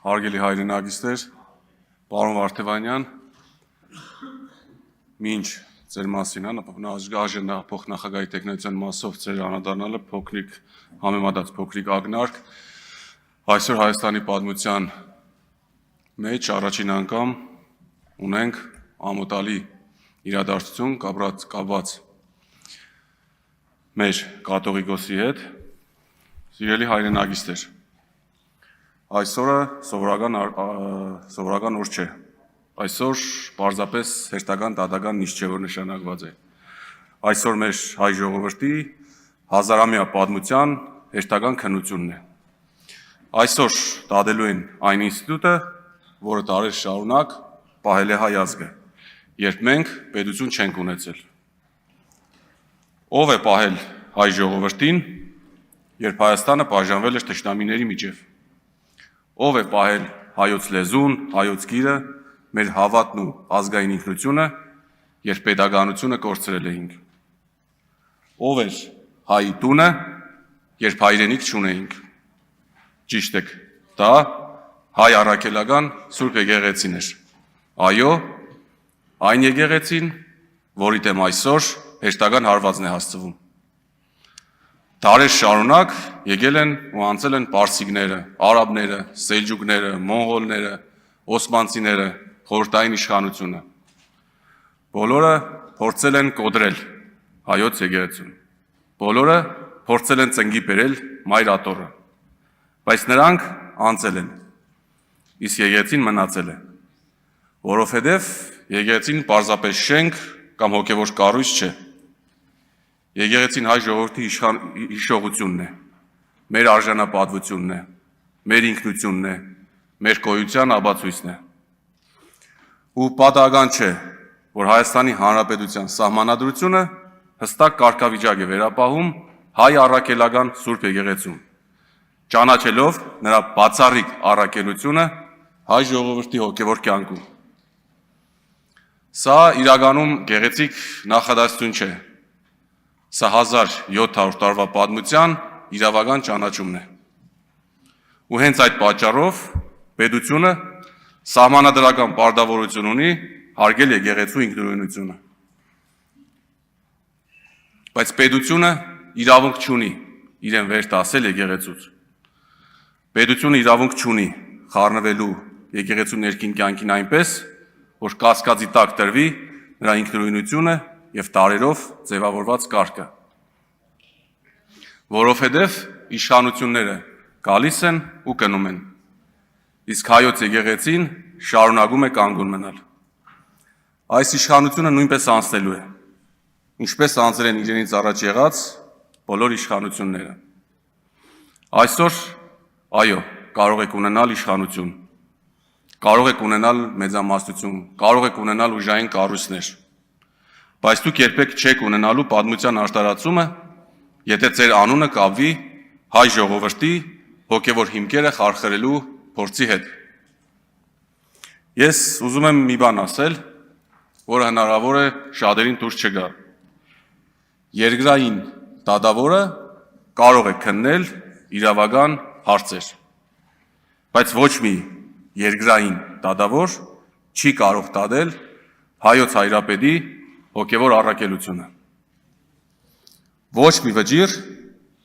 Հարգելի հայրենագիստեր, պարոն Վարդևանյան, մինչ ձեր մասին, այժմ փոխնախագահի տեխնոլոգիական մասով ձեր անդրադառնալը փոքրիկ համեմատած փոքրիկ ակնարկ, այսօր Հայաստանի պատմության մեջ առաջին անգամ ունենք ամոթալի իրադարձություն կապված մեր կաթողիկոսի հետ, սիրելի հայրենագիստեր, այսօրը սովորական օր չէ, այսօր պարզապես հերթական դատական նիստ չէ, որ նշանակված է, այսօր մեր հայ ժողովրդի հազարամյա պատմության հերթական քննությունն է, այսօր դատելու են այն ինստիտուտը, որը դարեր շարունակ պահել է հայ ազգը, երբ մենք պետություն չենք ունեցել, ով է պահել հայ ժողովրդին, երբ Հայաստանը բաժանվել էր թշնամիների միջև, ով է պահել հայոց լեզուն, հայոց գիրը, մեր հավատն ու ազգային ինքնությունը, երբ պետականությունը կորցրել էինք, ով էր հայի տունը, երբ հայրենիք չունեինք, ճիշտ եք, դա հայ առաքելական Սուրբ եկեղեցին էր, այո, այն եկեղեցին, որի դեմ այսօր հերթական հարվածն է հասցվում, դարեր շարունակ եկել են ու անցել են պարսիկները, արաբները, սելջուկները, մոնղոլները, օսմանցիները, խորհրդային իշխանությունը, բոլորը փորձել են կոտրել հայոց եկեղեցուն, բոլորը փորձել են ծնկի բերել մայր աթոռը, բայց նրանք անցել են, իսկ եկեղեցին մնացել է, որովհետև եկեղեցին պարզապես շենք կամ հոգևոր կառույց չէ, եկեղեցին հայ ժողովրդի հիշողությունն է, մեր արժանապատվությունն է, մեր ինքնությունն է, մեր գոյության ապացույցն է, ու պատահական չէ, որ Հայաստանի Հանրապետության սահմանադրությունը հստակ կարգավիճակ է վերապահում հայ առաքելական Սուրբ եկեղեցում, ճանաչելով նրա բացառիկ առաքելությունը հայ ժողովրդի հոգևոր կյանքում։ Սա իրականում գեղեցիկ նախադասություն չէ, սա 1700 տարվա պատմության իրավական ճանաչումն է։ Ու հենց այդ պատճառով պետությունը սահմանադրական պարտավորություն ունի հարգել եկեղեցու ինքնուրույնությունը։ Բայց պետությունը իրավունք չունի իրեն վեր տասել եկեղեցուց։ Պետությունը իրավունք չունի խառնվելու եկեղեցու ներքին կյանքին այնպես, որ կասկածի տակ տրվի նրա ինքնուրույնությունը և տարերով ձևավորված կարգը, որովհետև իշխանությունները գալիս են ու կնում են, իսկ հայոց եկեղեցին շարունակում է կանգուն մնալ։ Այս իշխանությունը նույնպես անցնելու է, ինչպես անցել են իրենից առաջ եղած բոլոր իշխանությունները։ Այսօր, այո, կարող եք ունենալ իշխանություն, կարող եք ունենալ մեծամասնություն, կարող եք ունենալ ուժային կառույցներ, բայց դուք երբեք չեք ունենալու պատմության արտարացումը, եթե ձեր անունը կապվի հայ ժողովրդի հոգևոր հիմքերը խարխրելու փորձի հետ։ Ես ուզում եմ մի բան ասել, որը հնարավոր է շատերին դուրս չգա։ Երկրային դատավորը կարող է քննել իրավական հարցեր, բայց ոչ մի երկրային դատավոր չի կարող դատել հայոց հայրապետի հոգևոր առաքելությունը։ Ոչ մի վճիռ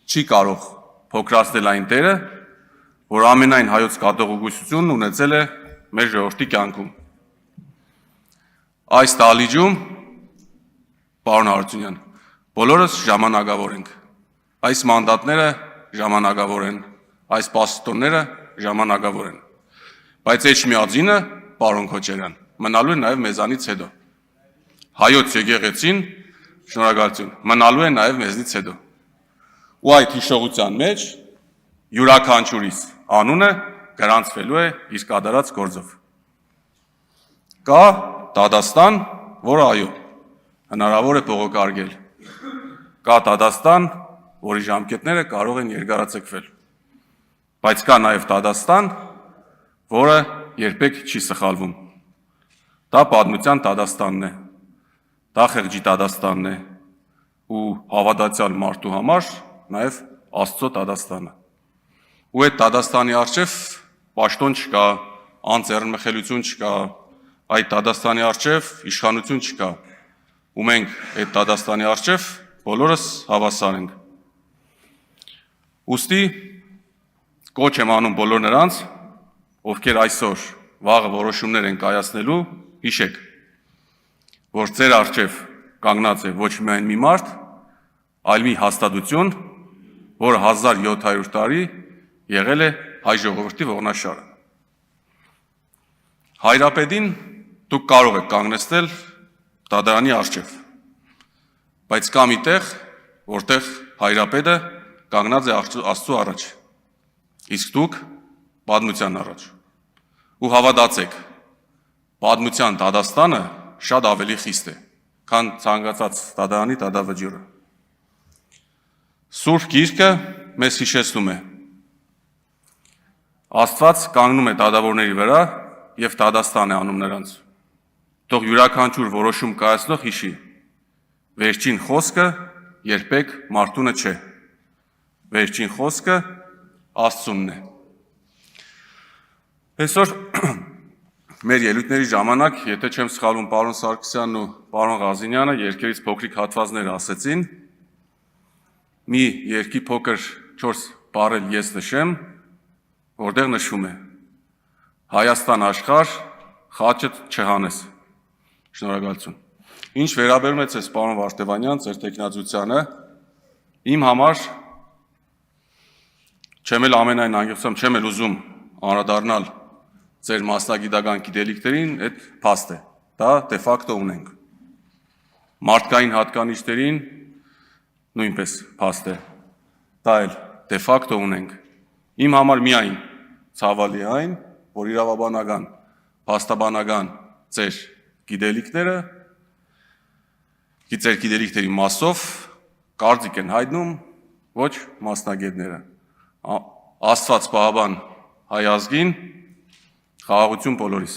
չի կարող փոքրացնել այն տերը, որ ամենայն հայոց կաթողիկոսությունն ունեցել է մեր ժողովրդի կյանքում։ Այս դահլիճում, պարոն Հարությունյան, բոլորս ժամանակավոր ենք, այս մանդատները ժամանակավոր են, այս պաստորները ժամանակավոր են, բայց Էջմիածինը, պարոն Քոչարյան, մնալու է նաև մեզանից հետո։ Հայոց եկեղեցին, շնորհակալություն, մնալու է նաև մեզնից հետո։ Ու այդ հիշողության մեջ յուրաքանչյուրիս անունը գրանցվելու է իր կատարած գործով։ Կա դատաստան, որը այո, հնարավոր է բողոքարկել։ Կա դատաստան, որի ժամկետները կարող են երկարաձգվել։ Բայց կա նաև դատաստան, որը երբեք չի սխալվում։ Դա պատմության դատաստանն է, դա խեղճի դատաստանն է ու հավատացյալ մարդու համար նաև Աստծո դատաստանը։ Ու այդ դատաստանի առջև պաշտոն չկա, անձեռնմխելություն չկա, այդ Դադաստանի առջև իշխանություն չկա, ու մենք այդ Դադաստանի առջև բոլորս հավասար ենք։ Ուստի կոչ եմ անում բոլոր նրանց, ովքեր այսօր վաղը որոշումներ են կայացնելու, հիշեք, որ ձեր առջև կանգնած է ոչ միայն մի մարդ, այլ մի հաստատություն, որը 1700 տարի եղել է հայ ժողովրդի ողնաշարը։ Հայրապետին դուք կարող եք կանգնեցնել դատարանի առջև, բայց կա մի տեղ, որտեղ հայրապետը կանգնած է Աստծո առաջ, իսկ դուք պատմության առաջ։ Ու հավատացեք, պատմության Դադաստանը շատ ավելի խիստ է, քան ցանկացած դատարանի դատավճիռը։ Սուրբ Գիրքը մեզ հիշեցնում է. Աստված կանգնում է դատավորների վրա եւ Դադաստան է անում նրանց։ Թող յուրաքանչյուր որոշում կայացնող հիշի. վերջին խոսքը երբեք մարդունը չէ։ Վերջին խոսքը Աստծունն է։ Այսօր մեր ելույթների ժամանակ, եթե չեմ սխալվում, պարոն Սարգսյանն ու պարոն Ղազինյանը երկերից փոքրիկ հատվածներ ասեցին, մի երկի փոքր 4 բառեր ես նշեմ, որտեղ նշվում է. Հայաստան աշխարհ, խաչդ չհանես։ Շնորհակալություն։ Ինչ վերաբերում է ձեզ, պարոն Վարդևանյան, ձեր տեխնացությանը, իմ համար չեմ էլ ամենայն անգործամ, չեմ էլ ուզում անդրադառնալ ձեր մասնագիտական գիտելիքներին, այդ փաստ է, դա դե ֆակտո ունենք։ Մարդկային հատկանիշներին նույնպես փաստ է, դա էլ դե ֆակտո ունենք։ Իմ համար միայն ցավալի այն, որ իրավաբանական, փաստաբանական ձեր գիտելիքները, ձեր գիտելիքների մասով կարծիք են հայտնում ոչ մասնագետները։ Աստված պահապան հայ ազգին, խաղաղություն բոլորիս։